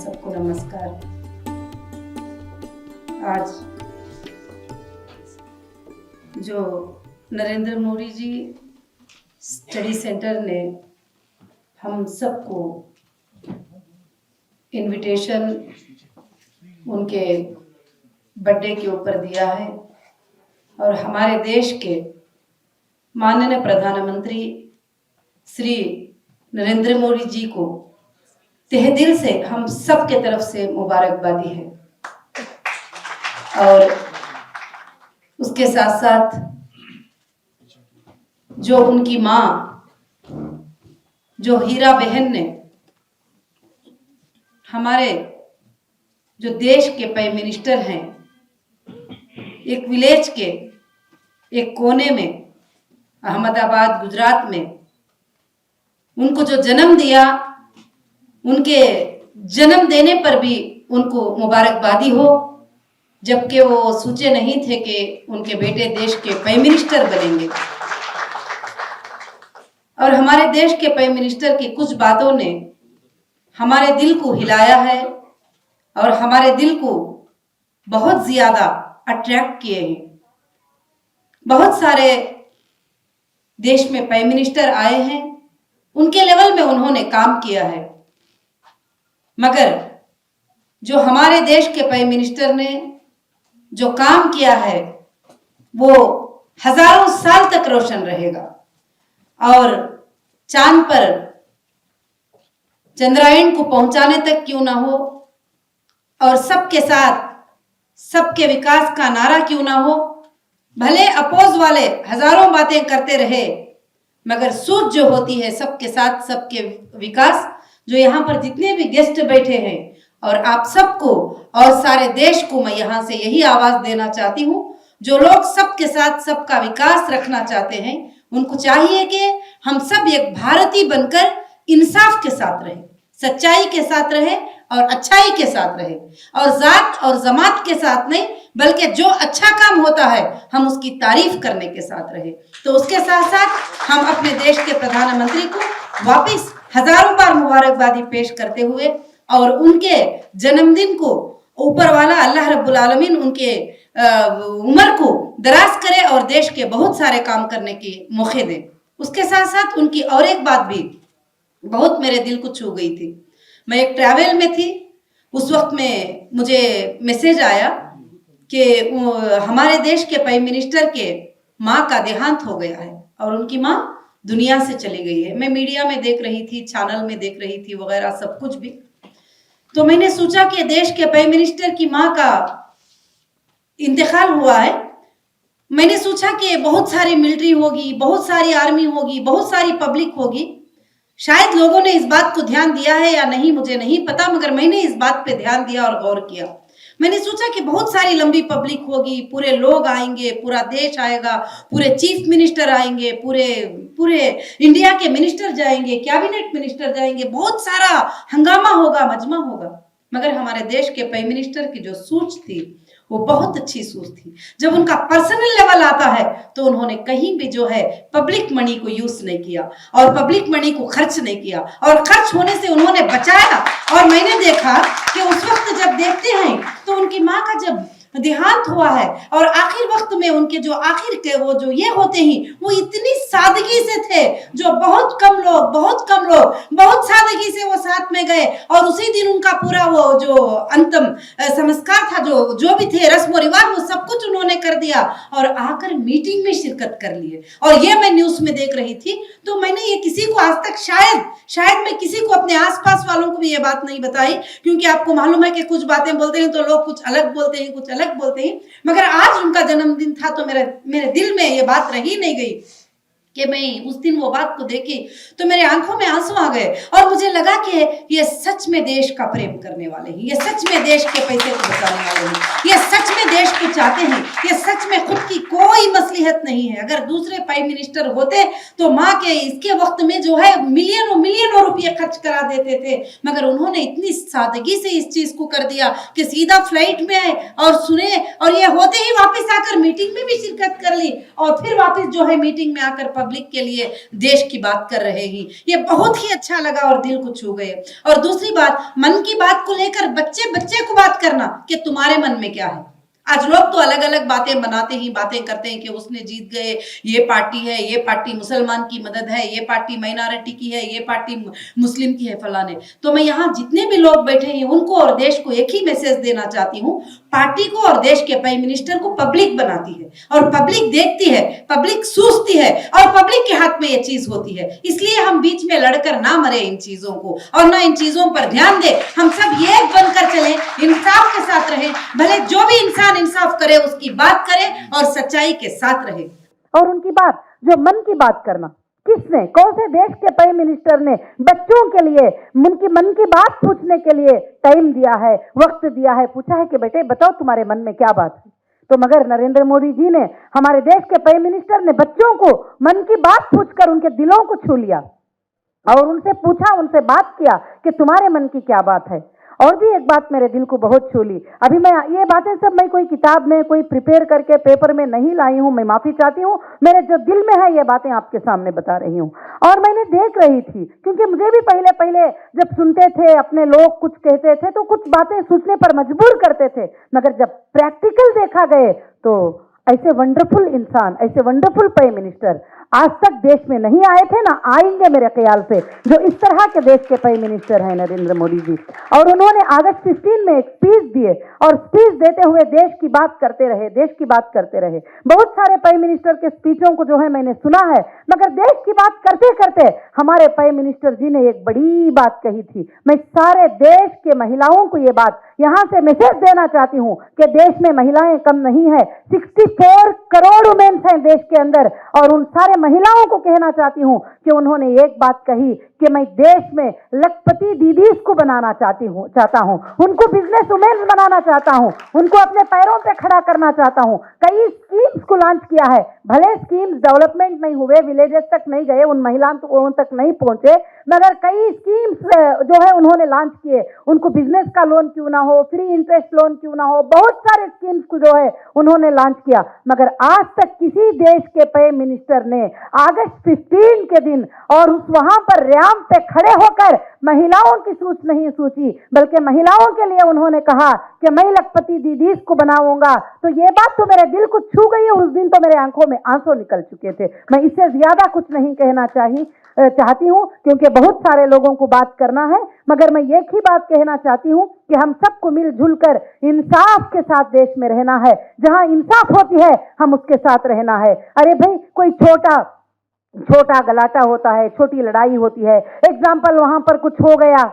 सबको नमस्कार। आज जो नरेंद्र मोदी जी स्टडी सेंटर ने हम सबको इनविटेशन उनके बर्थडे के ऊपर दिया है और हमारे देश के माननीय प्रधानमंत्री श्री नरेंद्र मोदी जी को तहे दिल से हम सब के तरफ से मुबारकबादी है। और उसके साथ साथ जो उनकी माँ जो हीरा बहन ने हमारे जो देश के प्राइम मिनिस्टर हैं, एक विलेज के एक कोने में अहमदाबाद गुजरात में उनको जो जन्म दिया, उनके जन्म देने पर भी उनको मुबारकबादी हो, जबकि वो सोचे नहीं थे कि उनके बेटे देश के प्राइम मिनिस्टर बनेंगे। और हमारे देश के प्राइम मिनिस्टर की कुछ बातों ने हमारे दिल को हिलाया है और हमारे दिल को बहुत ज्यादा अट्रैक्ट किए हैं। बहुत सारे देश में प्राइम मिनिस्टर आए हैं, उनके लेवल में उन्होंने काम किया है, मगर जो हमारे देश के प्राइम मिनिस्टर ने जो काम किया है वो हजारों साल तक रोशन रहेगा। और चांद पर चंद्रायन को पहुंचाने तक क्यों ना हो और सबके साथ सबके विकास का नारा क्यों ना हो, भले अपोज वाले हजारों बातें करते रहे, मगर सोच जो होती है सबके साथ सबके विकास, जो यहाँ पर जितने भी गेस्ट बैठे हैं और आप सबको और सारे देश को मैं यहाँ से यही आवाज देना चाहती हूँ, जो लोग सबके साथ सबका विकास रखना चाहते हैं, उनको चाहिए कि हम सब एक भारतीय बनकर इंसाफ के साथ रहे, सच्चाई के साथ रहे और अच्छाई के साथ रहे, और जात और जमात के साथ नहीं, बल्कि जो अच्छा काम होता है हम उसकी तारीफ करने के साथ रहे। तो उसके साथ साथ हम अपने देश के प्रधानमंत्री को वापस हजारों बार मुबारकबादी पेश करते हुए और उनके जन्मदिन को ऊपर वाला अल्लाह रब्बुल आलमीन उनके उम्र को दराज करे और देश के बहुत सारे काम करने के मौके दे। उसके साथ साथ उनकी और एक बात भी बहुत मेरे दिल को छू गई थी। मैं एक ट्रैवल में थी, उस वक्त में मुझे मैसेज आया कि हमारे देश के प्राइम मिनिस्टर के माँ का देहांत हो गया है और उनकी माँ दुनिया से चली गई है। मैं मीडिया में देख रही थी, चैनल में देख रही थी वगैरह सब कुछ भी। तो मैंने सोचा कि देश के प्राइम मिनिस्टर की माँ का इंतकाल हुआ है। मैंने सोचा कि बहुत सारी मिलिट्री होगी, बहुत सारी आर्मी होगी, बहुत सारी पब्लिक होगी, शायद लोगों ने इस बात को ध्यान दिया है या नहीं मुझे नहीं पता, मगर मैंने इस बात पे ध्यान दिया और गौर किया। मैंने सोचा कि बहुत सारी लंबी पब्लिक होगी, पूरे लोग आएंगे, पूरा देश आएगा, पूरे चीफ मिनिस्टर आएंगे, पूरे इंडिया के मिनिस्टर जाएंगे, कैबिनेट मिनिस्टर जाएंगे, बहुत सारा हंगामा होगा, मजमा होगा। मगर हमारे देश के प्राइम मिनिस्टर की जो सोच थी वो बहुत अच्छी सोच थी। जब उनका पर्सनल लेवल आता है तो उन्होंने कहीं भी जो है पब्लिक मनी को यूज नहीं किया और पब्लिक मनी को खर्च नहीं किया, और खर्च होने से उन्होंने बचाया। और मैंने देखा कि उस वक्त जब देखते हैं तो उनकी माँ का जब देहांत हुआ है और आखिर वक्त में उनके जो आखिर के वो जो ये होते ही वो इतनी सादगी से थे, जो बहुत कम लोग बहुत सादगी से वो साथ में गए और उसी दिन उनका पूरा वो जो अंतिम संस्कार था, जो भी थे रस्म रिवाज, वो सब कुछ उन्होंने कर दिया और आकर मीटिंग में शिरकत कर लिए। और ये मैं न्यूज में देख रही थी, तो मैंने ये किसी को आज तक शायद मैं किसी को अपने आसपास वालों को भी ये बात नहीं बताई, क्योंकि आपको मालूम है कि कुछ बातें बोलते हैं तो लोग कुछ अलग बोलते हैं, कुछ अलग बोलते हैं। मगर आज उनका जन्मदिन था तो मेरे दिल में ये बात रही नहीं गई कि मैं उस दिन वो बात को देखी तो मेरे आंखों में आंसू आ गए और मुझे लगा कि ये सच में देश का प्रेम करने वाले हैं, ये सच में देश के पैसे को बचाने वाले हैं, ये सच में देश को चाहते हैं, ये सच में खुद की कोई मसलिहत नहीं है। अगर दूसरे प्राइम मिनिस्टर होते तो माँ के इसके वक्त में जो है मिलियनों रुपये खर्च करा देते थे, मगर उन्होंने इतनी सादगी से इस चीज को कर दिया कि सीधा फ्लाइट में आए और सुने और ये होते ही वापस आकर मीटिंग में भी शिरकत कर ली और फिर वापस जो है मीटिंग में आकर पब्लिक के लिए देश की बात कर रहे हैं। ये बहुत ही अच्छा लगा और दिल को छू गए। और दूसरी बात, मन की बात को लेकर बच्चे बच्चे को बात करना कि तुम्हारे मन में क्या है। आज लोग तो अलग अलग बातें बनाते ही बातें करते हैं कि उसने जीत गए, ये पार्टी है, ये पार्टी मुसलमान की मदद है, ये पार्टी माइनॉरिटी की है, ये पार्टी मुस्लिम की है, फलाने। तो मैं यहाँ जितने भी लोग बैठे हैं उनको और देश को एक ही मैसेज देना चाहती हूँ, पार्टी को और देश के प्राइम मिनिस्टर को पब्लिक बनाती है और पब्लिक देखती है, पब्लिक सूझती है और पब्लिक के हाथ में ये चीज होती है। इसलिए हम बीच में लड़कर ना मरे इन चीजों को और ना इन चीजों पर ध्यान दे। हम सब ये बनकर चले, इंसाफ के साथ रहे, भले जो भी इंसान इंसाफ करे उसकी बात करे और सच्चाई के साथ रहे। और उनकी बात जो मन की बात करना, किसने, कौन से देश के प्राइम मिनिस्टर ने बच्चों के लिए उनकी मन की बात पूछने के लिए टाइम दिया है, वक्त दिया है, पूछा है कि बेटे बताओ तुम्हारे मन में क्या बात है? तो मगर नरेंद्र मोदी जी ने, हमारे देश के प्राइम मिनिस्टर ने बच्चों को मन की बात पूछकर उनके दिलों को छू लिया और उनसे पूछा, उनसे बात किया कि तुम्हारे मन की क्या बात है। और भी एक बात मेरे दिल को बहुत छू ली। अभी मैं ये बातें सब मैं कोई किताब में कोई प्रिपेयर करके पेपर में नहीं लाई हूं, मैं माफी चाहती हूं। मेरे जो दिल में है ये बातें आपके सामने बता रही हूं। और मैंने देख रही थी, क्योंकि मुझे भी पहले पहले जब सुनते थे अपने लोग कुछ कहते थे तो कुछ बातें सोचने पर मजबूर करते थे, मगर जब प्रैक्टिकल देखा गए तो ऐसे वंडरफुल इंसान, ऐसे वंडरफुल प्राइम मिनिस्टर आज तक देश में नहीं आए थे, ना आएंगे मेरे ख्याल से, जो इस तरह के देश के प्राइम मिनिस्टर हैं नरेंद्र मोदी जी। और उन्होंने अगस्त 15 में एक स्पीच दिए और स्पीच देते हुए देश की बात करते रहे, देश की बात करते रहे। बहुत सारे प्राइम मिनिस्टर के स्पीचों को जो है मैंने सुना है, मगर देश की बात करते करते हमारे प्राइम मिनिस्टर जी ने एक बड़ी बात कही थी। मैं सारे देश के महिलाओं को ये बात यहां से मैसेज देना चाहती हूं कि देश में महिलाएं कम नहीं है, 64 करोड़ वुमेन्स हैं देश के अंदर। और उन सारे महिलाओं को कहना चाहती हूं कि उन्होंने एक बात कही कि मैं देश में लखपति दीदीज को बनाना चाहता हूं, उनको बिजनेस वुमेन बनाना चाहता हूं, उनको अपने पैरों पे खड़ा करना चाहता हूं। कई स्कीम्स को लॉन्च किया है, भले स्कीम्स डेवलपमेंट नहीं हुए, विलेजेस तक नहीं गए, उन महिलाओं तक नहीं पहुंचे, मगर कई स्कीम्स जो है उन्होंने लॉन्च किए। उनको बिजनेस का लोन क्यों ना हो, फ्री इंटरेस्ट लोन क्यों ना हो, बहुत सारे स्कीम्स को जो है उन्होंने लॉन्च किया। मगर आज तक किसी देश के प्राइम मिनिस्टर ने अगस्त 15 के दिन और उस वहां पर रैंप पे खड़े होकर महिलाओं की सोच नहीं सोची, बल्कि महिलाओं के लिए उन्होंने कहा कि मैं लखपति दीदीज को बनाऊंगा। तो ये बात तो मेरे दिल को छू गई है। उस दिन तो मेरे आंखों में आंसू निकल चुके थे। मैं इससे ज्यादा कुछ नहीं कहना चाहती हूं, क्योंकि बहुत सारे लोगों को बात करना है, मगर मैं एक ही बात कहना चाहती हूं कि हम सबको मिलजुल कर इंसाफ के साथ देश में रहना है। जहां इंसाफ होती है हम उसके साथ रहना है। अरे भाई, कोई छोटा गलाटा होता है, छोटी लड़ाई होती है, एग्जाम्पल वहां पर कुछ हो गया,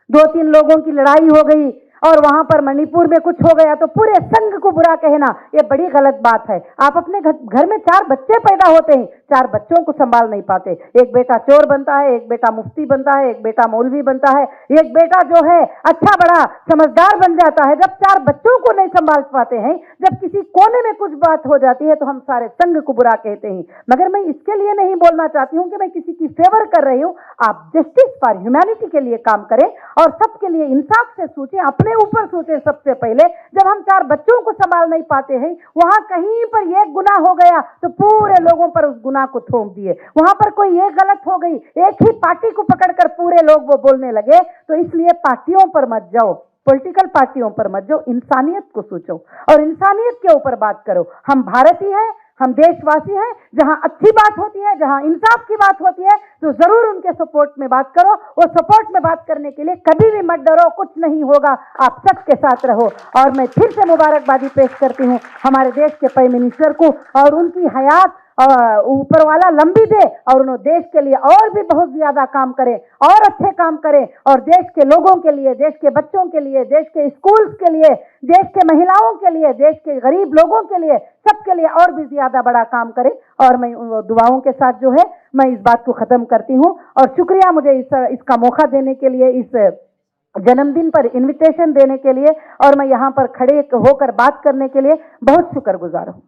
2-3 लोगों की लड़ाई हो गई और वहां पर मणिपुर में कुछ हो गया तो पूरे संघ को बुरा कहना ये बड़ी गलत बात है। आप अपने घर में 4 बच्चे पैदा होते हैं, 4 बच्चों को संभाल नहीं पाते। एक बेटा चोर बनता है, एक बेटा मुफ्ती बनता है, एक बेटा मौलवी बनता है, एक बेटा जो है अच्छा बड़ा समझदार बन जाता है। जब 4 बच्चों को नहीं संभाल पाते हैं, जब किसी कोने में कुछ बात हो जाती है तो हम सारे संघ को बुरा कहते हैं। मगर मैं इसके लिए नहीं बोलना चाहती हूं कि मैं किसी की फेवर कर रही हूं। आप जस्टिस फॉर ह्यूमैनिटी के लिए काम करें और सबके लिए इंसाफ से सोचें, अपने ऊपर सोचें। सबसे पहले जब हम 4 बच्चों को संभाल नहीं पाते हैं, वहां कहीं पर एक गुनाह हो गया तो पूरे लोगों पर उस गुनाह को थोप दिए। वहां पर कोई एक गलत हो गई, एक ही पार्टी को पकड़कर पूरे लोग वो बोलने लगे। तो इसलिए पार्टियों पर मत जाओ, पॉलिटिकल पार्टियों पर मत जाओ, इंसानियत को सोचो और इंसानियत के ऊपर बात करो। हम भारतीय हैं, हम देशवासी हैं। जहां अच्छी बात होती है, जहां इंसाफ की बात होती है, तो जरूर उनके सपोर्ट में बात करो। वो सपोर्ट में बात करने के लिए कभी भी मत डरो, कुछ नहीं होगा, आप सबके साथ रहो। और मैं फिर से मुबारकबादी पेश करती हूं हमारे देश के प्राइम मिनिस्टर को, और उनकी हयात ऊपर वाला लंबी दे और उन्होंने देश के लिए और भी बहुत ज्यादा काम करें और अच्छे काम करें, और देश के लोगों के लिए, देश के बच्चों के लिए, देश के स्कूल्स के लिए, देश के महिलाओं के लिए, देश के गरीब लोगों के लिए, सबके लिए और भी ज्यादा बड़ा काम करें। और मैं दुआओं के साथ जो है मैं इस बात को खत्म करती हूं। और शुक्रिया मुझे इसका मौका देने के लिए, इस जन्मदिन पर इनविटेशन देने के लिए, और मैं यहाँ पर खड़े होकर बात करने के लिए बहुत शुक्रगुजार हूं।